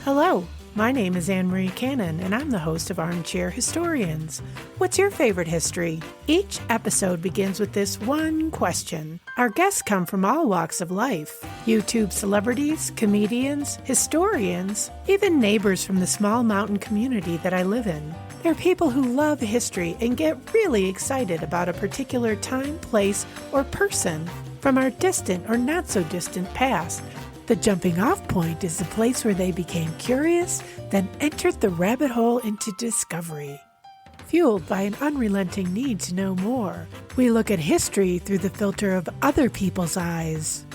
Hello, my name is Anne-Marie Cannon, and I'm the host of Armchair Historians. What's your favorite history? Each episode begins with this one question. Our guests come from all walks of life. YouTube celebrities, comedians, historians, even neighbors from the small mountain community that I live in. They're people who love history and get really excited about a particular time, place, or person from our distant or not so distant past. The jumping off point is the place where they became curious, then entered the rabbit hole into discovery. Fueled by an unrelenting need to know more, we look at history through the filter of other people's eyes.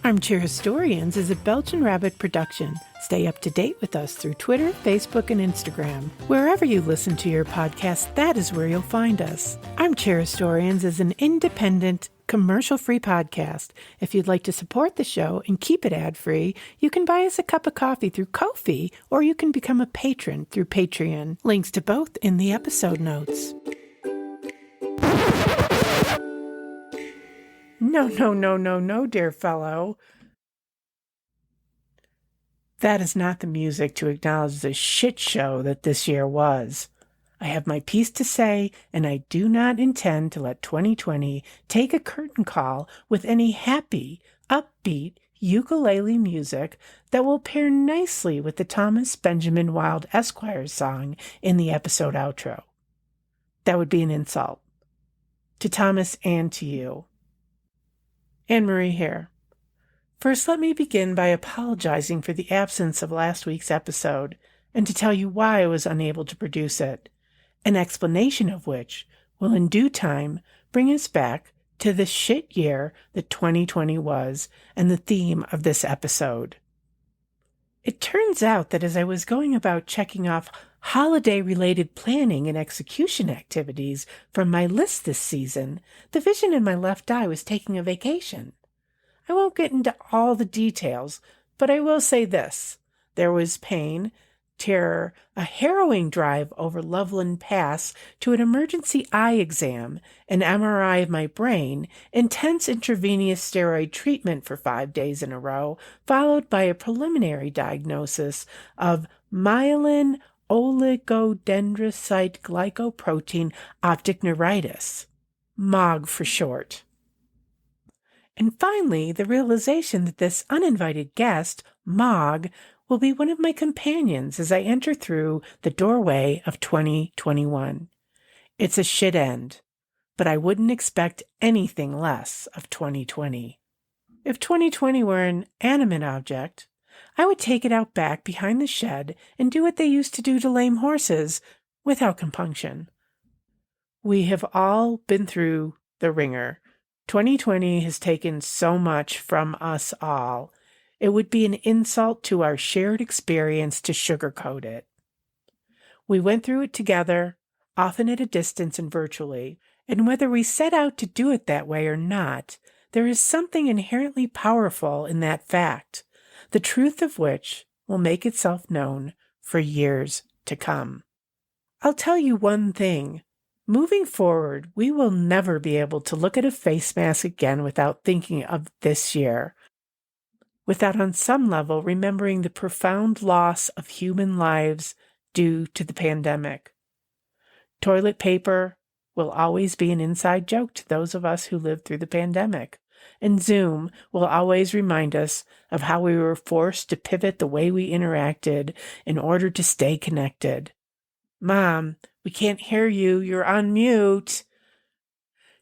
Armchair Historians is a Belgian Rabbit production. Stay up to date with us through Twitter, Facebook, and Instagram. Wherever you listen to your podcast, that is where you'll find us. Armchair Historians is an independent, commercial-free podcast. If you'd like to support the show and keep it ad-free, you can buy us a cup of coffee through Ko-fi, or you can become a patron through Patreon. Links to both in the episode notes. No, dear fellow. That is not the music to acknowledge the shit show that this year was. I have my piece to say, and I do not intend to let 2020 take a curtain call with any happy, upbeat ukulele music that will pair nicely with the Thomas Benjamin Wild Esquire song in the episode outro. That would be an insult. To Thomas and to you. Anne-Marie here. First, let me begin by apologizing for the absence of last week's episode and to tell you why I was unable to produce it, an explanation of which will in due time bring us back to the shit year that 2020 was and the theme of this episode. It turns out that as I was going about checking off holiday-related planning and execution activities from my list this season, the vision in my left eye was taking a vacation. I won't get into all the details, but I will say this. There was pain, terror, a harrowing drive over Loveland Pass to an emergency eye exam, an MRI of my brain, intense intravenous steroid treatment for 5 days in a row, followed by a preliminary diagnosis of myelin oligodendrocyte glycoprotein optic neuritis, MOG for short. And finally, the realization that this uninvited guest, Mog, will be one of my companions as I enter through the doorway of 2021. It's a shit end, but I wouldn't expect anything less of 2020. If 2020 were an animate object, I would take it out back behind the shed and do what they used to do to lame horses without compunction. We have all been through the ringer. 2020 has taken so much from us all. It would be an insult to our shared experience to sugarcoat it. We went through it together, often at a distance and virtually, and whether we set out to do it that way or not, there is something inherently powerful in that fact, the truth of which will make itself known for years to come. I'll tell you one thing. Moving forward, we will never be able to look at a face mask again without thinking of this year, without on some level remembering the profound loss of human lives due to the pandemic. Toilet paper will always be an inside joke to those of us who lived through the pandemic, and Zoom will always remind us of how we were forced to pivot the way we interacted in order to stay connected. Mom, we can't hear you. You're on mute.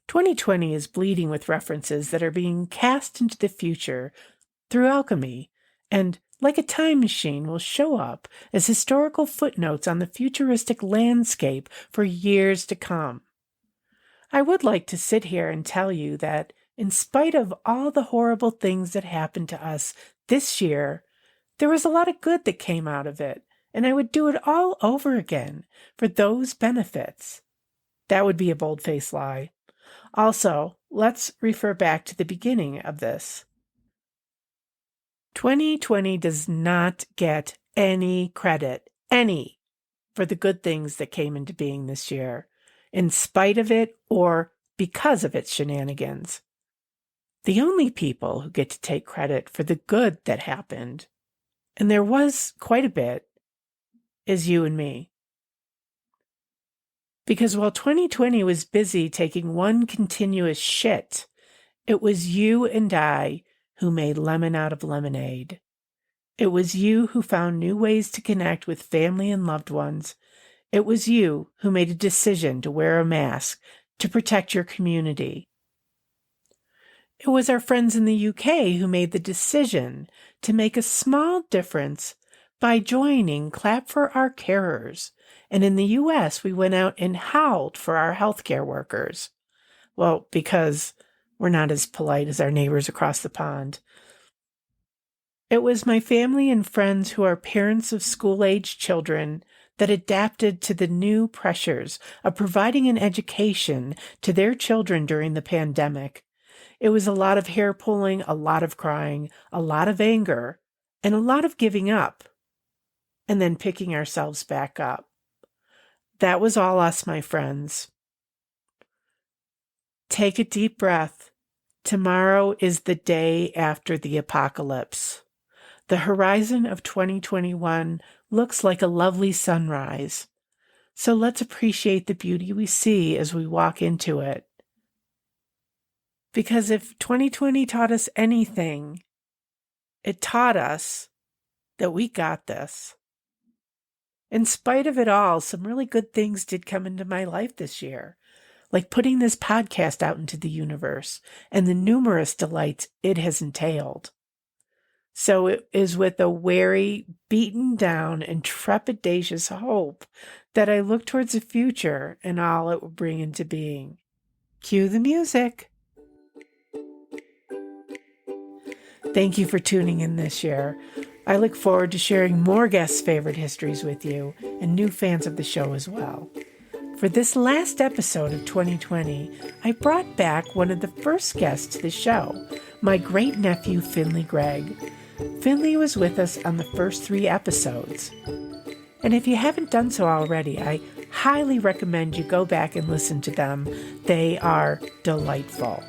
2020 is bleeding with references that are being cast into the future through alchemy, and, like a time machine, will show up as historical footnotes on the futuristic landscape for years to come. I would like to sit here and tell you that, in spite of all the horrible things that happened to us this year, there was a lot of good that came out of it. And I would do it all over again for those benefits. That would be a bold-faced lie. Also, let's refer back to the beginning of this. 2020 does not get any credit, for the good things that came into being this year, in spite of it or because of its shenanigans. The only people who get to take credit for the good that happened and there was quite a bit, is you and me. Because while 2020 was busy taking one continuous shit, it was you and I who made lemon out of lemonade. It was you who found new ways to connect with family and loved ones. It was you who made a decision to wear a mask to protect your community. It was our friends in the UK who made the decision to make a small difference by joining Clap for Our Carers. And in the US, we went out and howled for our healthcare workers. Well, because we're not as polite as our neighbors across the pond. It was my family and friends who are parents of school-age children that adapted to the new pressures of providing an education to their children during the pandemic. It was a lot of hair pulling, a lot of crying, a lot of anger, and a lot of giving up, and then picking ourselves back up. That was all us, my friends. Take a deep breath. Tomorrow is the day after the apocalypse. The horizon of 2021 looks like a lovely sunrise. So let's appreciate the beauty we see as we walk into it. Because if 2020 taught us anything, it taught us that we got this. In spite of it all, some really good things did come into my life this year, like putting this podcast out into the universe and the numerous delights it has entailed. So it is with a wary, beaten down, and trepidatious hope that I look towards the future and all it will bring into being. Cue the music. Thank you for tuning in this year. I look forward to sharing more guests' favorite histories with you and new fans of the show as well. For this last episode of 2020, I brought back one of the first guests to the show, my great-nephew Finley Gregg. Finley was with us on the first 3 episodes. And if you haven't done so already, I highly recommend you go back and listen to them. They are delightful.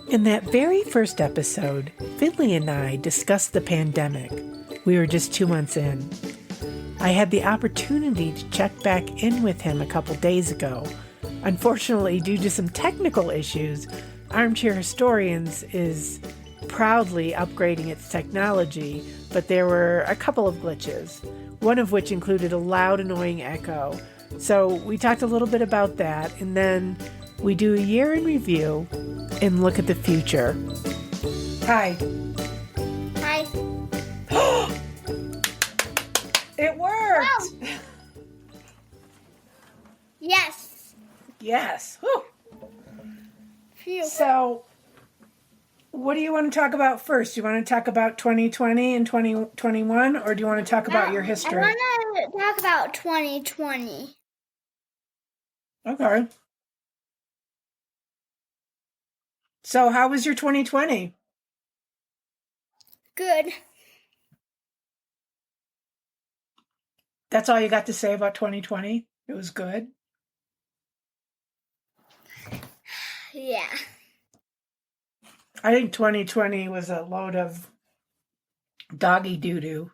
In that very first episode, Finley and I discussed the pandemic. We were just 2 months in. I had the opportunity to check back in with him a couple days ago. Unfortunately, due to some technical issues, Armchair Historians is proudly upgrading its technology, but there were a couple of glitches, one of which included a loud, annoying echo. So we talked a little bit about that, and then we do a year in review and look at the future. Hi. Hi. It worked! Oh. Yes. Yes. Whew. Phew. So, what do you want to talk about first? Do you want to talk about 2020 and 2021, or do you want to talk about your history? I want to talk about 2020. Okay. So, how was your 2020? Good. That's all you got to say about 2020? It was good? Yeah. I think 2020 was a load of doggy doo-doo.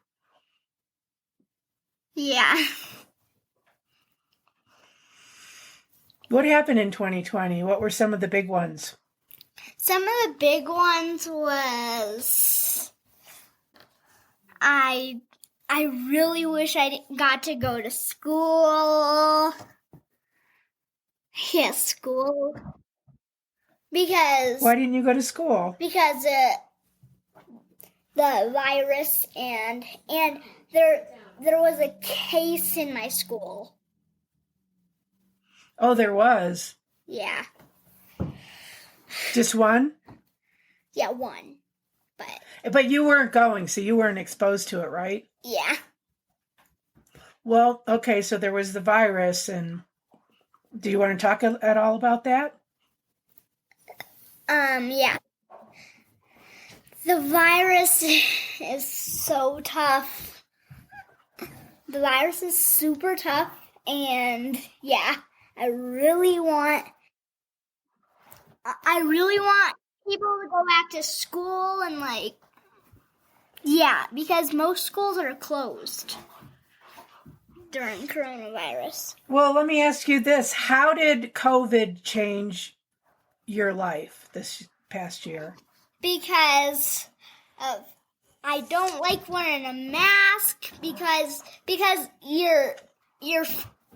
Yeah. What happened in 2020? What were some of the big ones? Some of the big ones was I really wish I got to go to school. Yeah, school. Because Why didn't you go to school? Because the virus and there was a case in my school. Oh, there was. Yeah. Just one? Yeah, one. But you weren't going, so you weren't exposed to it, right? Yeah. Well, okay, so there was the virus, and do you want to talk at all about that? Yeah. The virus is so tough. The virus is super tough, and yeah, I really want people to go back to school and Yeah, because most schools are closed during coronavirus. Well, let me ask you this. How did COVID change your life this past year? Because of I don't like wearing a mask because your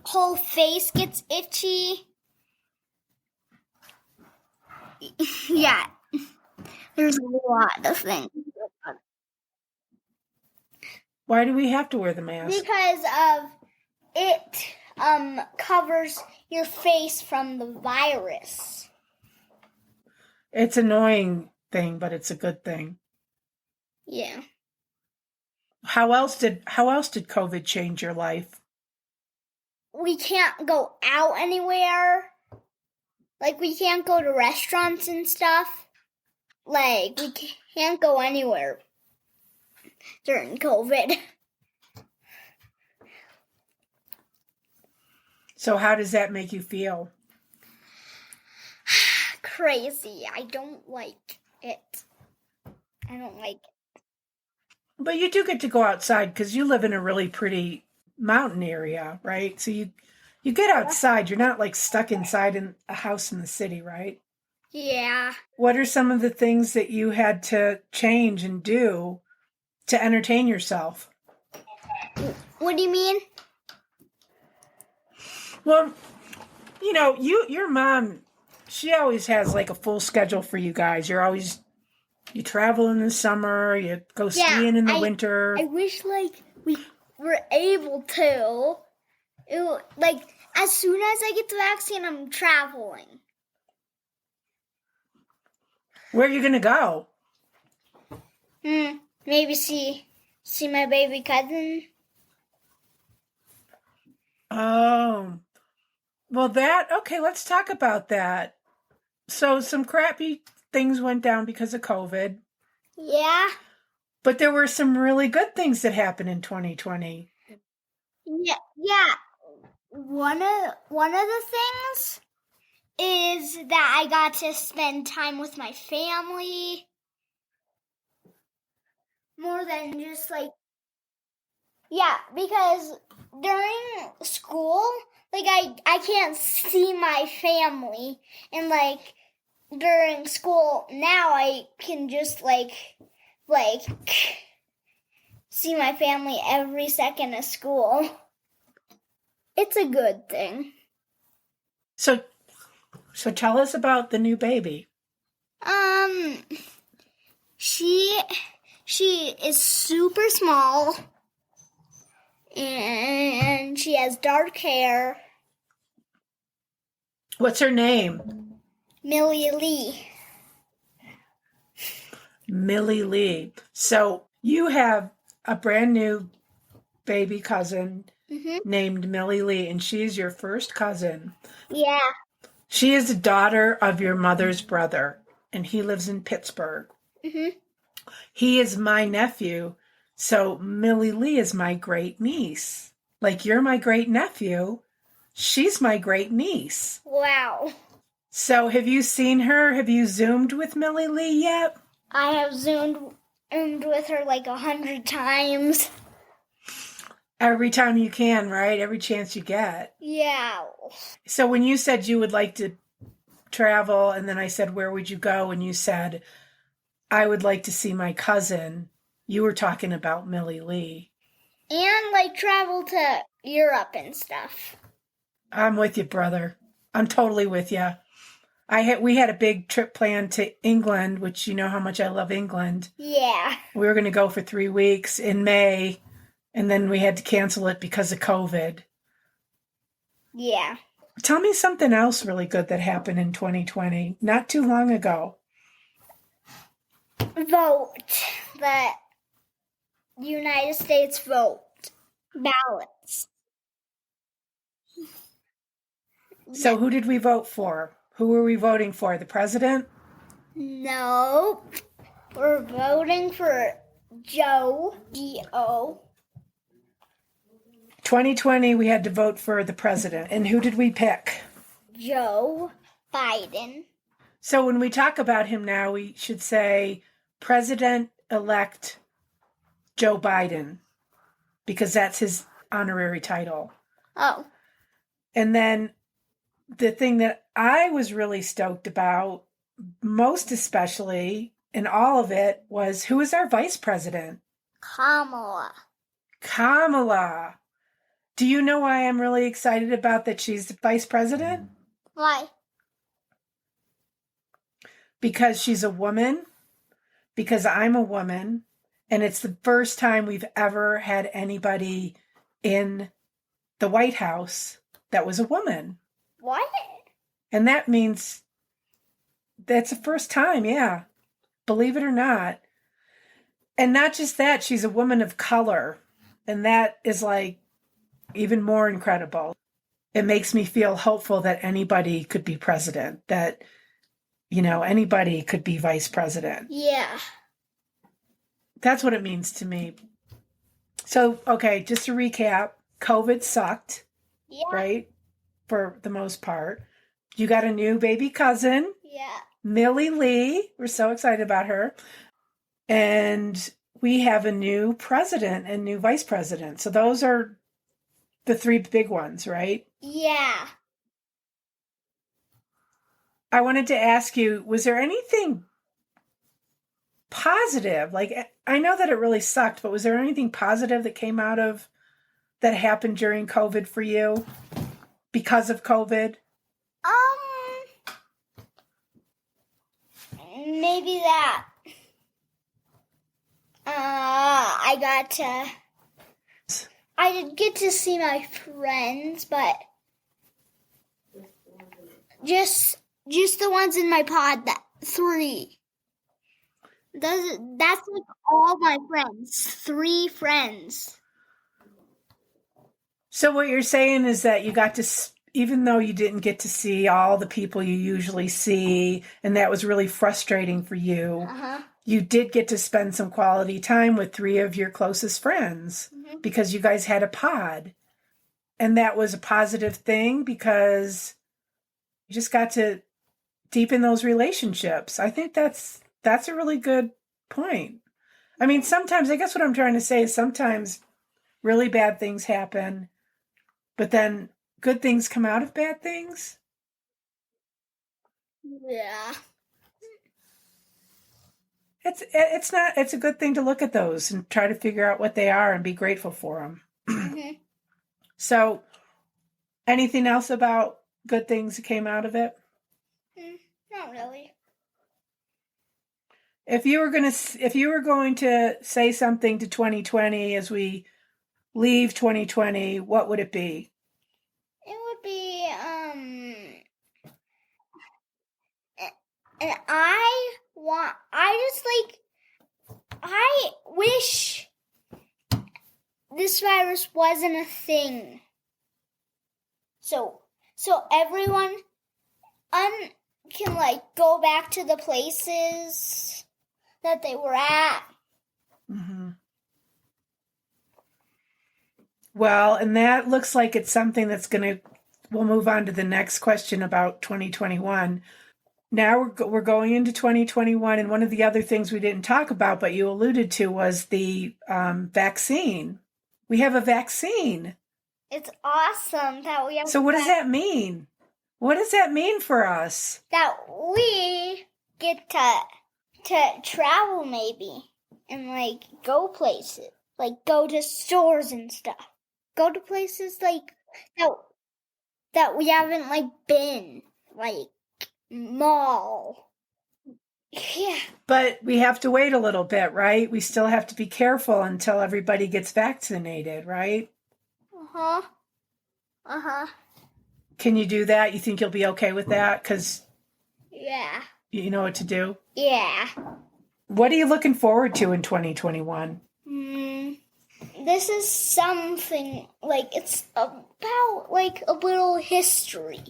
whole face gets itchy. Yeah, there's a lot of things. Why do we have to wear the mask? Because of it covers your face from the virus. It's an annoying thing, but it's a good thing. Yeah. How else did COVID change your life? We can't go out anywhere. Like, we can't go to restaurants and stuff. Like, we can't go anywhere during COVID. So how does that make you feel? Crazy. I don't like it. I don't like it. But you do get to go outside because you live in a really pretty mountain area, right? So you get outside. You're not like stuck inside in a house in the city, right? Yeah. What are some of the things that you had to change and do to entertain yourself? What do you mean? Well, you know, your mom, she always has like a full schedule for you guys. You travel in the summer, you go skiing in the winter. I wish like we were able to. Like as soon as I get the vaccine, I'm traveling. Where are you going to go? Maybe see my baby cousin. Oh. Well, okay, let's talk about that. So some crappy things went down because of COVID. Yeah. But there were some really good things that happened in 2020. Yeah. One of the things is that I got to spend time with my family more than just like because during school, like I can't see my family, and like during school now I can just like see my family every second of school. It's a good thing. So tell us about the new baby. She is super small, and she has dark hair. What's her name? Millie Lee. Millie Lee. So you have a brand new baby cousin named Millie Lee, and she's your first cousin. Yeah. She is the daughter of your mother's brother, and he lives in Pittsburgh. He is my nephew, so Millie Lee is my great niece. Like you're my great nephew, she's my great niece. Wow. So have you seen her? Have you Zoomed with Millie Lee yet? I have Zoomed with her like 100 times. Every time you can, right? Every chance you get. Yeah. So when you said you would like to travel, and then I said, where would you go? And you said, I would like to see my cousin. You were talking about Millie Lee. And like travel to Europe and stuff. I'm with you, brother. I'm totally with you. We had a big trip planned to England, which you know how much I love England. Yeah. We were going to go for 3 weeks in May, and then we had to cancel it because of COVID. Yeah. Tell me something else really good that happened in 2020, not too long ago. Vote. The United States vote. Ballots. So who did we vote for? Who were we voting for? The president? No. We're voting for Joe. G-O. 2020, we had to vote for the president. And who did we pick? Joe Biden. So when we talk about him now, we should say President-elect Joe Biden, because that's his honorary title. Oh. And then the thing that I was really stoked about, most especially in all of it, was who is our vice president? Kamala. Kamala. Do you know why I'm really excited about that she's the vice president? Why? Because she's a woman, because I'm a woman, and it's the first time we've ever had anybody in the White House that was a woman. What? And that means that's the first time, yeah. Believe it or not. And not just that, she's a woman of color. And that is like even more incredible. It makes me feel hopeful that anybody could be president, that, you know, anybody could be vice president. Yeah. That's what it means to me. So, okay, just to recap, COVID sucked, Yeah. right? For the most part. You got a new baby cousin, Yeah. Millie Lee. We're so excited about her. And we have a new president and new vice president. So those are the three big ones, right? Yeah. I wanted to ask you, was there anything positive? Like, I know that it really sucked, but was there anything positive that came out of that happened during COVID for you because of COVID? Maybe that. I did get to see my friends, but just the ones in my pod, that 3. That's like all my friends. 3 friends. So what you're saying is that you got to, even though you didn't get to see all the people you usually see, and that was really frustrating for you, you did get to spend some quality time with 3 of your closest friends because you guys had a pod. And that was a positive thing because you just got to deepen those relationships. I think that's a really good point. I mean, sometimes, I guess what I'm trying to say is sometimes really bad things happen, but then good things come out of bad things. Yeah. It's a good thing to look at those and try to figure out what they are and be grateful for them. So, anything else about good things that came out of it? Not really. If you were going to say something to 2020 as we leave 2020, what would it be? It would be and I wish this virus wasn't a thing. So everyone can like go back to the places that they were at. Well, and that looks like it's something that's we'll move on to the next question about 2021. Now we're going into 2021, and one of the other things we didn't talk about, but you alluded to, was the vaccine. We have a vaccine. It's awesome that we have. So what does that mean? What does that mean for us? That we get to travel maybe and like go places, like go to stores and stuff. Go to places like that we haven't like been, like mall. Yeah. But we have to wait a little bit, right? We still have to be careful until everybody gets vaccinated, right? Can you do that? You think you'll be okay with that? Because yeah, you know what to do? Yeah. What are you looking forward to in 2021? This is something like it's about like a little history.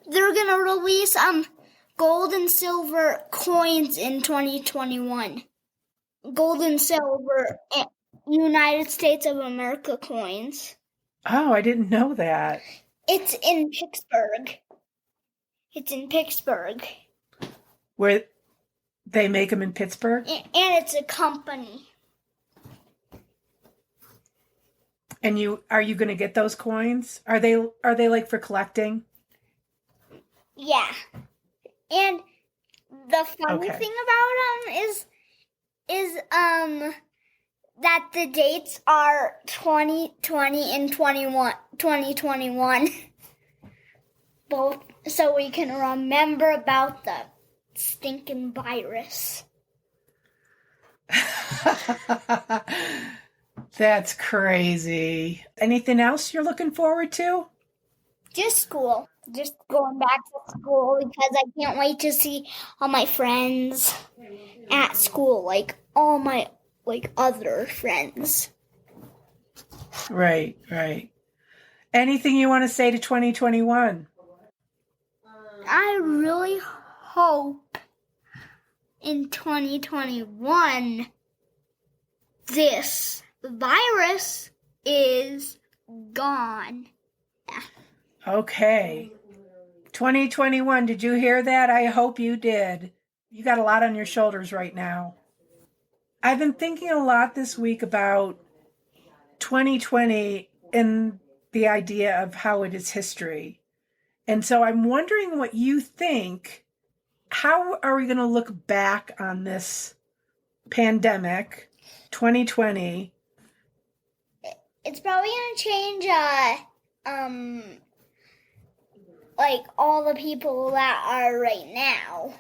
They're gonna release gold and silver coins in 2021. Gold and silver United States of America coins. Oh, I didn't know that. It's in Pittsburgh. Where they make them in Pittsburgh? And it's a company. And are you going to get those coins? Are they like for collecting? Yeah. And the funny Okay. thing about them is that the dates are 2020 and 2021. Both, so we can remember about the stinking virus. That's crazy. Anything else you're looking forward to? Just school. Just going back to school because I can't wait to see all my friends at school, like all my other friends. Right. Anything you want to say to 2021? I really hope in 2021 this virus is gone. Okay. 2021, did you hear that? I hope you did. You got a lot on your shoulders right now. I've been thinking a lot this week about 2020 and the idea of how it is history. And so I'm wondering what you think. How are we going to look back on this pandemic, 2020? It's probably going to change, like all the people that are right now.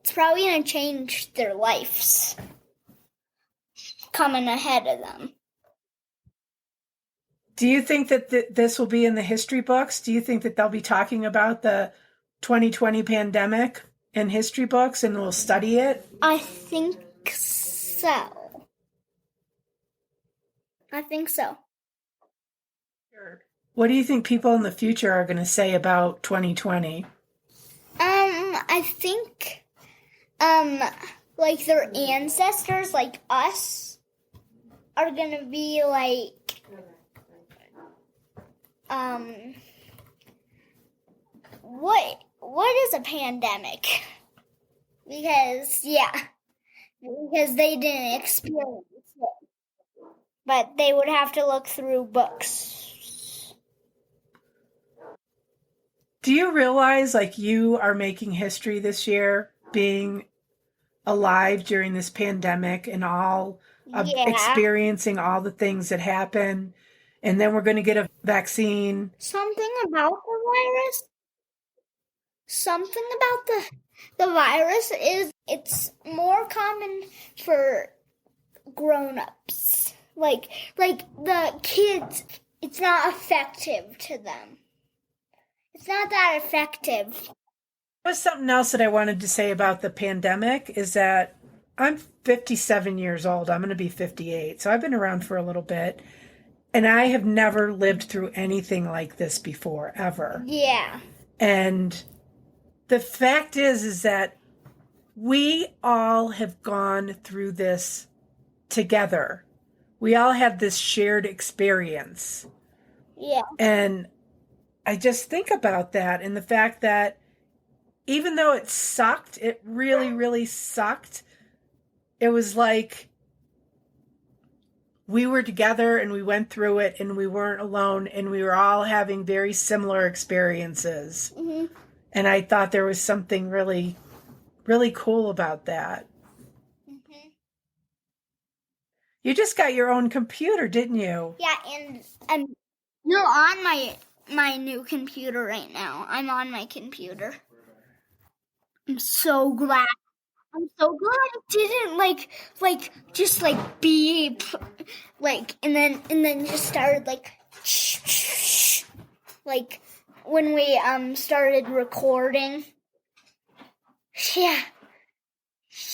It's probably going to change their lives coming ahead of them. Do you think that this will be in the history books? Do you think that they'll be talking about the 2020 pandemic in history books and we'll study it? I think so. What do you think people in the future are going to say about 2020? I think, like their ancestors, like us, are going to be like, what is a pandemic? Because they didn't experience it. But they would have to look through books. Do you realize like you are making history this year, being alive during this pandemic and all of experiencing all the things that happen? And then we're going to get a vaccine. Something about the virus is it's more common for grown-ups. Like the kids, it's not effective to them. It's not that effective. There was something else that I wanted to say about the pandemic is that I'm 57 years old. I'm going to be 58. So I've been around for a little bit. And I have never lived through anything like this before, ever. Yeah. And the fact is that we all have gone through this together. We all have this shared experience. Yeah. And I just think about that and the fact that even though it sucked, it really, really sucked. It was like we were together and we went through it and we weren't alone and we were all having very similar experiences. Mm-hmm. And I thought there was something really, really cool about that. Mm-hmm. You just got your own computer, didn't you? Yeah, and you're on my new computer right now. I'm on my computer. I'm so glad. It didn't just beep and then just started like when we started recording. Yeah,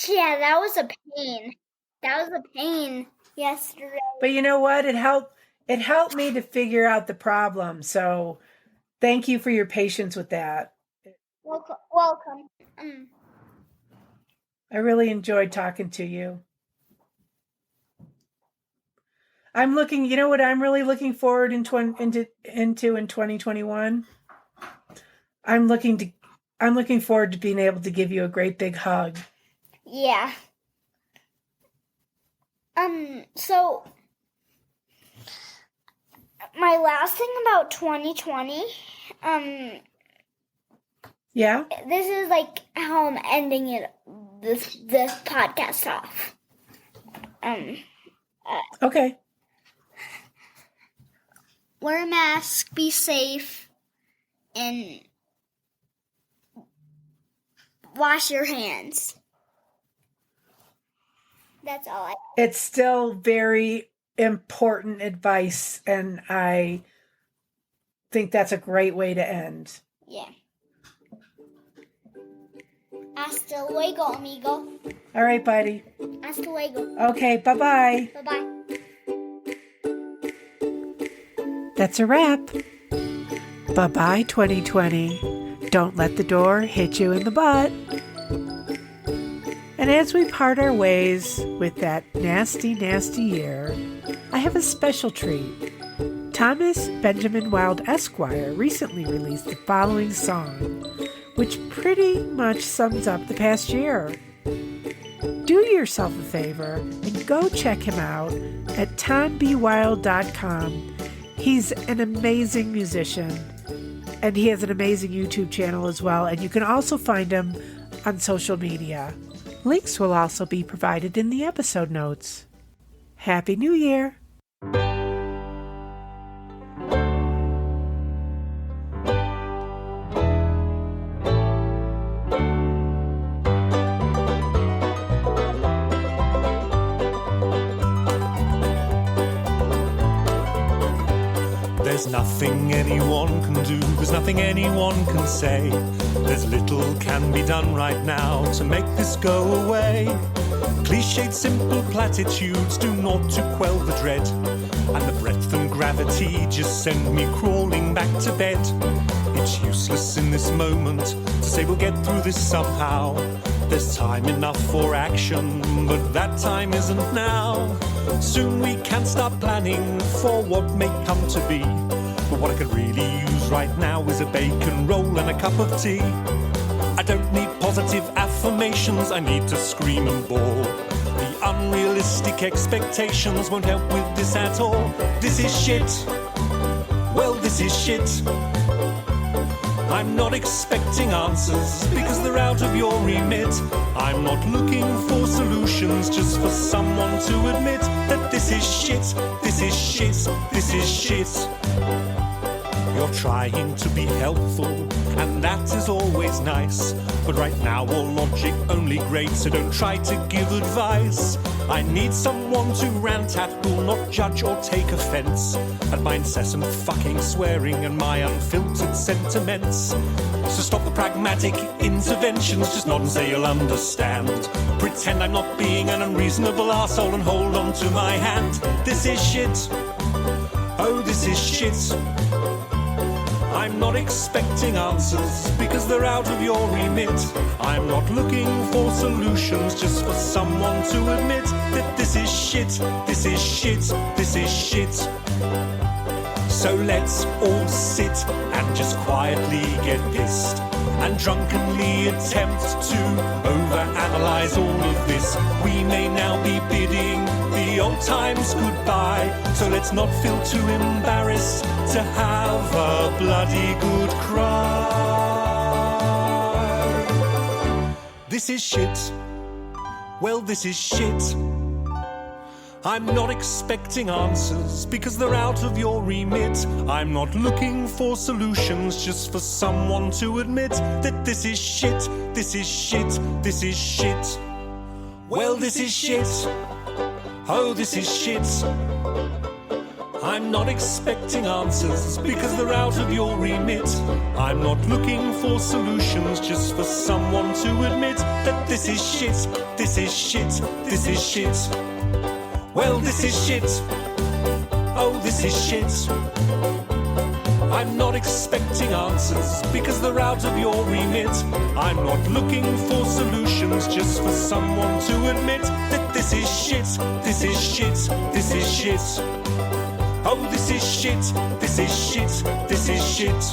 that was a pain. Yesterday. But you know what? It helped me to figure out the problem. So thank you for your patience with that. Welcome. I really enjoyed talking to you. You know what I'm really looking forward into in 2021? I'm looking forward to being able to give you a great big hug. Yeah. So my last thing about 2020, Yeah? this is like how I'm ending it, this podcast off. Okay. Wear a mask, be safe, and wash your hands. That's all I. It's still very important advice, and I think that's a great way to end. Yeah. Hasta luego, amigo. All right, buddy. Hasta luego. Okay, bye-bye. Bye-bye. That's a wrap. Bye-bye, 2020. Don't let the door hit you in the butt. And as we part our ways with that nasty, nasty year, I have a special treat. Thomas Benjamin Wild Esquire recently released the following song, which pretty much sums up the past year. Do yourself a favor and go check him out at tombwild.com. He's an amazing musician, and he has an amazing YouTube channel as well, and you can also find him on social media. Links will also be provided in the episode notes. Happy New Year! There's nothing anyone can do, there's nothing anyone can say. There's little can be done right now to make this go away. Cliched simple platitudes do naught to quell the dread, and the breadth and gravity just send me crawling back to bed. It's useless in this moment to say we'll get through this somehow. There's time enough for action, but that time isn't now. Soon we can start planning for what may come to be. But what I could really use right now is a bacon roll and a cup of tea. I don't need positive affirmations, I need to scream and bawl. The unrealistic expectations won't help with this at all. This is shit. Well, this is shit. I'm not expecting answers because they're out of your remit. I'm not looking for solutions, just for someone to admit that this is shit, this is shit, this is shit. You're trying to be helpful, and that is always nice. But right now all logic only grates, so don't try to give advice. I need someone to rant at who'll not judge or take offence at my incessant fucking swearing and my unfiltered sentiments. So stop the pragmatic interventions, just nod and say you'll understand. Pretend I'm not being an unreasonable arsehole and hold on to my hand. This is shit. Oh, this is shit. I'm not expecting answers because they're out of your remit. I'm not looking for solutions, just for someone to admit that this is shit, this is shit, this is shit. So let's all sit and just quietly get pissed and drunkenly attempt to overanalyze all of this. We may now be bidding the old times goodbye, so let's not feel too embarrassed to have a bloody good cry. This is shit. Well, this is shit. I'm not expecting answers because they're out of your remit. I'm not looking for solutions, just for someone to admit that this is shit, this is shit, this is shit. Well, this is shit. Oh, this is shit. I'm not expecting answers because they're out of your remit. I'm not looking for solutions, just for someone to admit that this is shit, this is shit, this is shit. Well, this is shit. Oh, this is shit. I'm not expecting answers because they're out of your remit. I'm not looking for solutions, just for someone to admit that this is shit, this is shit, this is shit. Oh, this is shit, this is shit, this is shit.